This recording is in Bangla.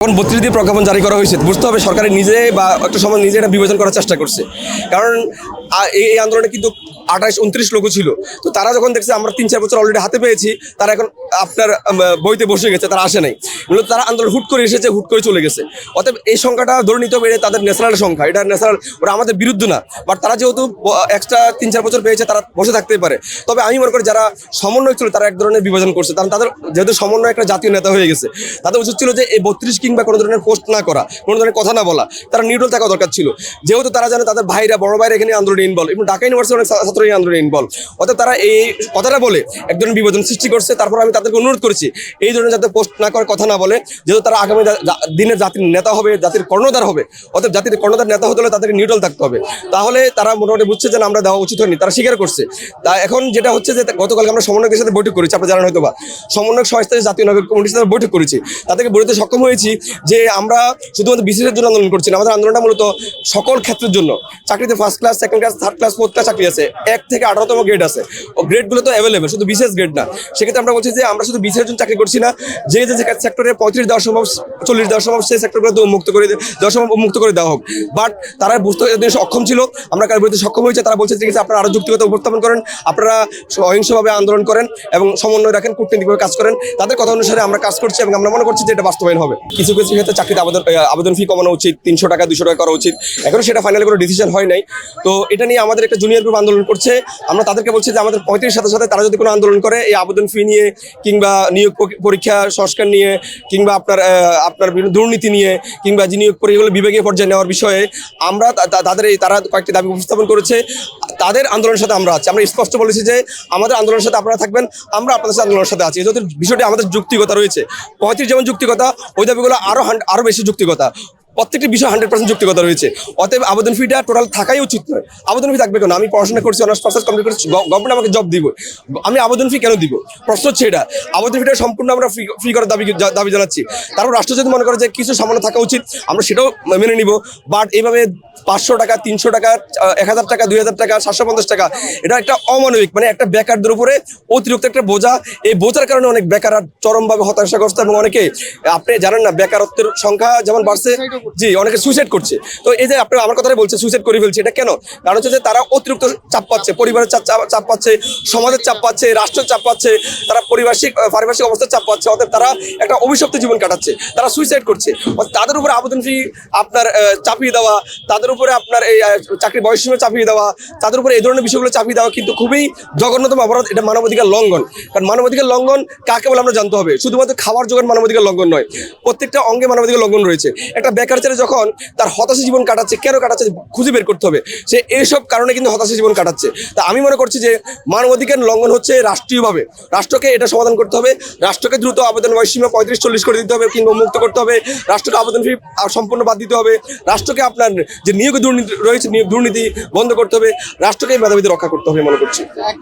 এখন 32 দিয়ে প্রজ্ঞাপন জারি করা হয়েছে, বুঝতে হবে সরকারের নিজে বা একটা সময় নিজে এটা বিবেচনা করার চেষ্টা করছে। কারণ এই আন্দোলনে কিন্তু 28-29 লোক ছিল। তো তারা যখন দেখছে আমরা 3-4 বছর অলরেডি হাতে পেয়েছি, তারা এখন আপনার বইতে বসে গেছে, তারা আসে নাই। মূলত তারা আন্দোলন হুট করে এসেছে, হুট করে চলে গেছে। অতএব এই সংখ্যাটা ধরে নিতে হবে তাদের ন্যাশনাল সংখ্যা, এটা ন্যাশনাল, ওরা আমাদের বিরুদ্ধে না। বাট তারা যেহেতু এক্সট্রা 3-4 বছর পেয়েছে, তারা বসে থাকতেই পারে। তবে আমি মনে করি যারা সমন্বয় ছিল তারা এক ধরনের বিভাজন করছে, কারণ তাদের যেহেতু সমন্বয় একটা জাতীয় নেতা হয়ে গেছে, তাদের উচিত ছিল যে এই 32 কিংবা কোনো ধরনের পোস্ট না করা, কোনো ধরনের কথা না বলা, তারা নিউট্রাল থাকা দরকার ছিল। যেহেতু তারা জানে তাদের ভাইরা, বড় ভাইরা এখানে আন্দোলনে ইনভলভ, এবং ঢাকা ইউনিভার্সিটি অনেক ছাত্র এই আন্দোলনে ইনভলভ। অর্থাৎ তারা এই কথাটা বলে এক ধরনের বিভাজন সৃষ্টি করছে। তারপর আমি তাদেরকে অনুরোধ করেছি এই ধরনের যাতে পোস্ট না করে, কথা না বলে, যেহেতু তারা আগামী দিনের জাতির নেতা হবে, জাতির কর্ণধার হবে। অর্থাৎ জাতির কর্ণধার নেতা হতে হলে তাদেরকে নিউট্রাল থাকতে হবে। তাহলে তারা মোটামুটি বুঝছে যে আমরা দেওয়া উচিত হয়নি, তারা স্বীকার করছে। তা এখন যেটা হচ্ছে যে গতকালকে আমরা সমন্বয়কদের সাথে বৈঠক করেছি, আপনারা জানেন হয়তো বা, সমন্বয়ক সংস্থার জাতীয় নাগরিক কমিটির সাথে বৈঠক করেছি। তাদেরকে বলতে সক্ষম হয়েছি যে আমরা শুধুমাত্র বিসিএসের জন্য আন্দোলন করছি না, আমাদের আন্দোলনটা মূলত সকল ক্ষেত্রের জন্য। চাকরিতে first class, second class, third class, fourth class চাকরি আছে, 1 থেকে 18তম গ্রেড আছে। ও গ্রেডগুলো তো অ্যাভেলেবেল, শুধু বিশেষ গ্রেড না। সেক্ষেত্রে আমরা বলছি যে আমরা শুধু বিশেষ জন্য চাকরি করছি না, যে সেক্টরে 35 দেওয়া সম্ভব, 40 দেওয়া সম্ভব, সেই সেক্টরগুলো তো মুক্ত করে দেওয়া সম্ভব, মুক্ত করে দেওয়া হোক। বাট তারা বুঝতে সক্ষম ছিল, আমরা কার বিরুদ্ধে সক্ষম হয়েছে। তারা বলছে ঠিক আছে, আপনারা আরও যুক্তিগত উপস্থাপন করেন, আপনারা অহিংসভাবে আন্দোলন করেন এবং সমন্বয় রাখেন, কূটনীতিকভাবে কাজ করেন। তাদের কথা অনুসারে আমরা কাজ করছি এবং আমরা মনে করছি যে এটা বাস্তবায়ন হবে। কিছু কিছু ক্ষেত্রে চাকরিতে আবেদন ফি কমানো উচিত, 300 টাকা 200 টাকা করা উচিত। এখনো সেটা ফাইনালি কোনো ডিসিশন হয় নাই। তো এটা নিয়ে আমাদের একটা জুনিয়র গ্রুপ আন্দোলন করছে। আমরা তাদেরকে বলছি যে আমাদের 35 সাথে সাথে তারা যদি কোনো আন্দোলন করে এই আবেদন ফি নিয়ে, কিংবা নিয়োগ পরীক্ষা সংস্কার নিয়ে, কিংবা আপনার বিভিন্ন দুর্নীতি নিয়ে, কিংবা যে নিয়োগ পরীক্ষাগুলো বিভাগীয় পর্যায়ে নেওয়ার বিষয়ে, আমরা তারা কয়েকটি দাবি উপস্থাপন করেছে। তাদের আন্দোলনের সাথে আমরা আছি। আমরা স্পষ্ট বলেছি যে আমাদের আন্দোলনের সাথে আপনারা থাকবেন, আমরা আপনাদের সাথে আন্দোলনের সাথে আছি। যেহেতু বিষয়টি আমাদের যুক্তিকতা রয়েছে, 35 যেমন যুক্তিকতা, ওই দাবিগুলো আরও বেশি যুক্তিকতা। প্রত্যেকটি বিষয় 100% যুক্তিকতা রয়েছে। অতএব আবেদন ফিটা টোটাল থাকাই উচিত নয়। আবেদন ফি থাকবে কেন? আমি পড়াশোনা করছি, অনার্স মাস্টার্স কমপ্লিট করছি, গভর্নমেন্ট আমাকে জব দিব, আমি আবেদন ফি কেন দিব? প্রশ্ন হচ্ছে এটা। আবেদন ফিটা সম্পূর্ণ আমরা ফ্রি করার দাবি জানাচ্ছি। তারপর রাষ্ট্র যদি মনে করে যে কিছু সামান্য থাকা উচিত, আমরা সেটাও মেনে নিব। বাট এইভাবে 500 টাকা, 300 টাকা, 1000 টাকা, 2000 টাকা, 750 টাকা, এটা একটা অমানবিক, মানে একটা বেকারদের উপরে অতিরিক্ত একটা বোঝা। এই বোঝার কারণে অনেক বেকার চরমভাবে হতাশাগ্রস্ত, এবং অনেকে, আপনি জানেন না, বেকারত্বের সংখ্যা যেমন বাড়ছে, জি, অনেকে সুইসাইড করছে। তো এই যে আপনি আমার কথাটাই বলছে, সুইসাইড করে ফেলছে, এটা কেন? কারণ হচ্ছে যে তারা অতিরিক্ত চাপ পাচ্ছে, পরিবারের চাপ পাচ্ছে, সমাজের চাপ পাচ্ছে, রাষ্ট্রের চাপ পাচ্ছে, তারা পারিপার্শ্বিক অবস্থার চাপ পাচ্ছে। অর্থাৎ তারা একটা অভিশপ্ত জীবন কাটাচ্ছে, তারা সুইসাইড করছে। তাদের উপরে আবেদন ফি আপনার চাপিয়ে দেওয়া, তাদের উপরে আপনার এই চাকরি বয়সসীমা চাপিয়ে দেওয়া, তাদের উপরে এই ধরনের বিষয়গুলো চাপিয়ে দেওয়া কিন্তু খুবই জঘন্যতম অপরাধ। এটা মানবাধিকার লঙ্ঘন। কারণ মানবাধিকার লঙ্ঘন কাকে বলে আমরা জানতে হবে। শুধুমাত্র খাবার জোগান মানবাধিকার লঙ্ঘন নয়, প্রত্যেকটা অঙ্গে মানবাধিকার লঙ্ঘন রয়েছে। একটা বেকার ছেলে যখন তার হতাশা জীবন কাটাচ্ছে, কেন কাটাচ্ছে খুঁজে বের করতে হবে। সে এইসব কারণে কিন্তু হতাশা জীবন কাটাচ্ছে। তা আমি মনে করছি যে মানবাধিকার লঙ্ঘন হচ্ছে রাষ্ট্রীয়ভাবে, রাষ্ট্রকে এটা সমাধান করতে হবে। রাষ্ট্রকে দ্রুত আবেদন বয়সসীমা 35-40 করে দিতে হবে, কিংবা মুক্ত করতে হবে। রাষ্ট্রকে আবেদন ফি সম্পূর্ণ বাদ দিতে হবে। রাষ্ট্রকে আপনার যে নিয়োগ দুর্নীতি রয়েছে, নিয়োগ দুর্নীতি বন্ধ করতে হবে। রাষ্ট্রকে মেধাবীদের রক্ষা করতে হবে মনে করছি।